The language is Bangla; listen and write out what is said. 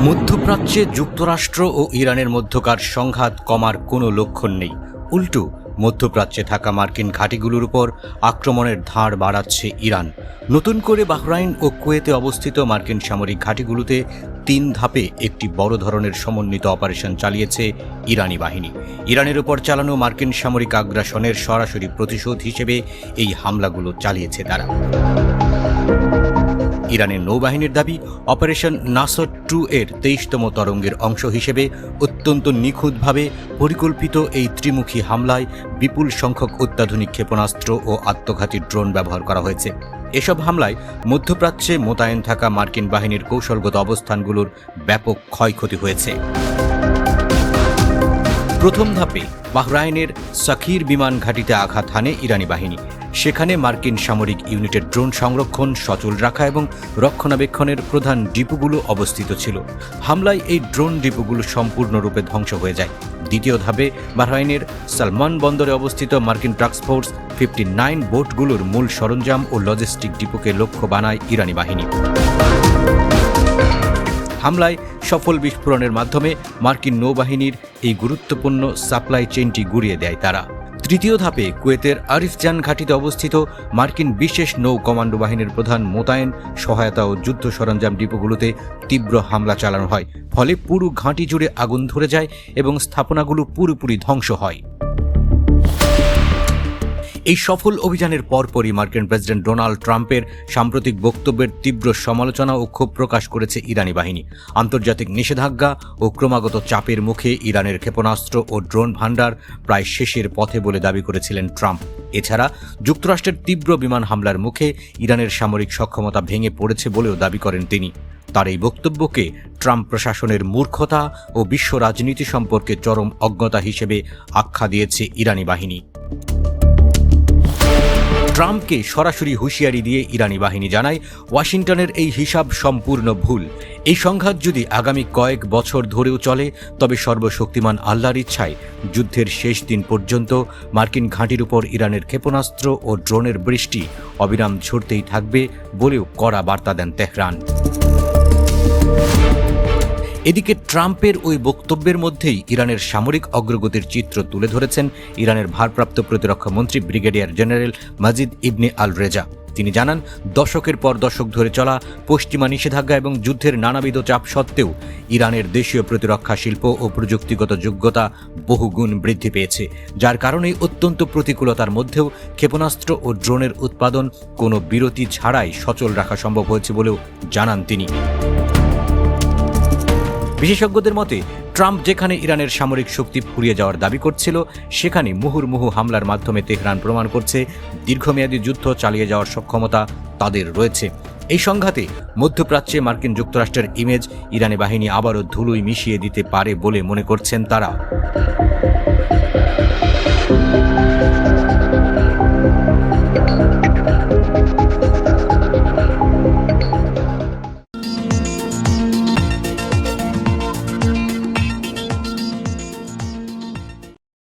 মধ্যপ্রাচ্যে যুক্তরাষ্ট্র ও ইরানের মধ্যকার সংঘাত কমার কোনো লক্ষণ নেই। উল্টো মধ্যপ্রাচ্যে থাকা মার্কিন ঘাঁটিগুলোর উপর আক্রমণের ধার বাড়াচ্ছে ইরান। নতুন করে বাহরাইন ও কুয়েতে অবস্থিত মার্কিন সামরিক ঘাঁটিগুলোতে 3 ধাপে একটি বড় ধরনের সমন্বিত অপারেশন চালিয়েছে ইরানি বাহিনী। ইরানের উপর চালানো মার্কিন সামরিক আগ্রাসনের সরাসরি প্রতিশোধ হিসেবে এই হামলাগুলো চালিয়েছে তারা। ইরানের নৌবাহিনীর দাবি, অপারেশন নাসর 2 এর 23তম তরঙ্গের অংশ হিসেবে অত্যন্ত নিখুঁতভাবে পরিকল্পিত এই ত্রিমুখী হামলায় বিপুল সংখ্যক অত্যাধুনিক ক্ষেপণাস্ত্র ও আত্মঘাতী ড্রোন ব্যবহার করা হয়েছে। এসব হামলায় মধ্যপ্রাচ্যে মোতায়েন থাকা মার্কিন বাহিনীর কৌশলগত অবস্থানগুলোর ব্যাপক ক্ষয়ক্ষতি হয়েছে। প্রথম ধাপে বাহরাইনের সাকির বিমান ঘাঁটিতে আঘাত হানে ইরানি বাহিনী। সেখানে মার্কিন সামরিক ইউনিটের ড্রোন সংরক্ষণ, সচল রাখা এবং রক্ষণাবেক্ষণের প্রধান ডিপোগুলো অবস্থিত ছিল। হামলায় এই ড্রোন ডিপোগুলো সম্পূর্ণরূপে ধ্বংস হয়ে যায়। দ্বিতীয় ধাপে বাহরাইনের সালমান বন্দরে অবস্থিত মার্কিন টাস্ক ফোর্স 59 বোটগুলোর মূল সরঞ্জাম ও লজিস্টিক ডিপোকে লক্ষ্য বানায় ইরানি বাহিনী। হামলায় সফল বিস্ফোরণের মাধ্যমে মার্কিন নৌবাহিনীর এই গুরুত্বপূর্ণ সাপ্লাই চেইনটি গুঁড়িয়ে দেয় তারা। তৃতীয় ধাপে কুয়েতের আরিফজান ঘাঁটিতে অবস্থিত মার্কিন বিশেষ নৌ কমান্ডো বাহিনীর প্রধান মোতায়েন, সহায়তা ও যুদ্ধ সরঞ্জাম ডিপোগুলোতে তীব্র হামলা চালানো হয়। ফলে পুরো ঘাঁটি জুড়ে আগুন ধরে যায় এবং স্থাপনাগুলো পুরোপুরি ধ্বংস হয়। এই সফল অভিযানের পরপরই মার্কিন প্রেসিডেন্ট ডোনাল্ড ট্রাম্পের সাম্প্রতিক বক্তব্যের তীব্র সমালোচনা ও ক্ষোভ প্রকাশ করেছে ইরানি বাহিনী। আন্তর্জাতিক নিষেধাজ্ঞা ও ক্রমাগত চাপের মুখে ইরানের ক্ষেপণাস্ত্র ও ড্রোন ভান্ডার প্রায় শেষের পথে বলে দাবি করেছিলেন ট্রাম্প। এছাড়া যুক্তরাষ্ট্রের তীব্র বিমান হামলার মুখে ইরানের সামরিক সক্ষমতা ভেঙে পড়েছে বলেও দাবি করেন তিনি। তার এই বক্তব্যকে ট্রাম্প প্রশাসনের মূর্খতা ও বিশ্ব রাজনীতি সম্পর্কে চরম অজ্ঞতা হিসেবে আখ্যা দিয়েছে ইরানি বাহিনী। ট্রাম্পকে সরাসরি হুঁশিয়ারি দিয়ে ইরানি বাহিনী জানায়, ওয়াশিংটনের এই হিসাব সম্পূর্ণ ভুল। এই সংঘাত যদি আগামী কয়েক বছর ধরেও চলে, তবে সর্বশক্তিমান আল্লাহর ইচ্ছায় যুদ্ধের শেষ দিন পর্যন্ত মার্কিন ঘাঁটির উপর ইরানের ক্ষেপণাস্ত্র ও ড্রোনের বৃষ্টি অবিরাম ঝরতেই থাকবে বলেও কড়া বার্তা দেন তেহরান। এদিকে ট্রাম্পের ওই বক্তব্যের মধ্যেই ইরানের সামরিক অগ্রগতির চিত্র তুলে ধরেছেন ইরানের ভারপ্রাপ্ত প্রতিরক্ষা মন্ত্রী ব্রিগেডিয়ার জেনারেল মাজিদ ইবনে আল রেজা। তিনি জানান, দশকের পর দশক ধরে চলা পশ্চিমা নিষেধাজ্ঞা এবং যুদ্ধের নানাবিধ চাপ সত্ত্বেও ইরানের দেশীয় প্রতিরক্ষা শিল্প ও প্রযুক্তিগত যোগ্যতা বহুগুণ বৃদ্ধি পেয়েছে, যার কারণে অত্যন্ত প্রতিকূলতার মধ্যেও ক্ষেপণাস্ত্র ও ড্রোনের উৎপাদন কোনো বিরতি ছাড়াই সচল রাখা সম্ভব হয়েছে বলেও জানান তিনি। বিশেষজ্ঞদের মতে, ট্রাম্প যেখানে ইরানের সামরিক শক্তি ফুরিয়ে যাওয়ার দাবি করছিল, সেখানে মুহুর্মুহু হামলার মাধ্যমে তেহরান প্রমাণ করছে দীর্ঘমেয়াদী যুদ্ধ চালিয়ে যাওয়ার সক্ষমতা তাদের রয়েছে। এই সংঘাতে মধ্যপ্রাচ্যে মার্কিন যুক্তরাষ্ট্রের ইমেজ ইরানি বাহিনী আবারও ধুলোয় মিশিয়ে দিতে পারে বলে মনে করছেন তারা।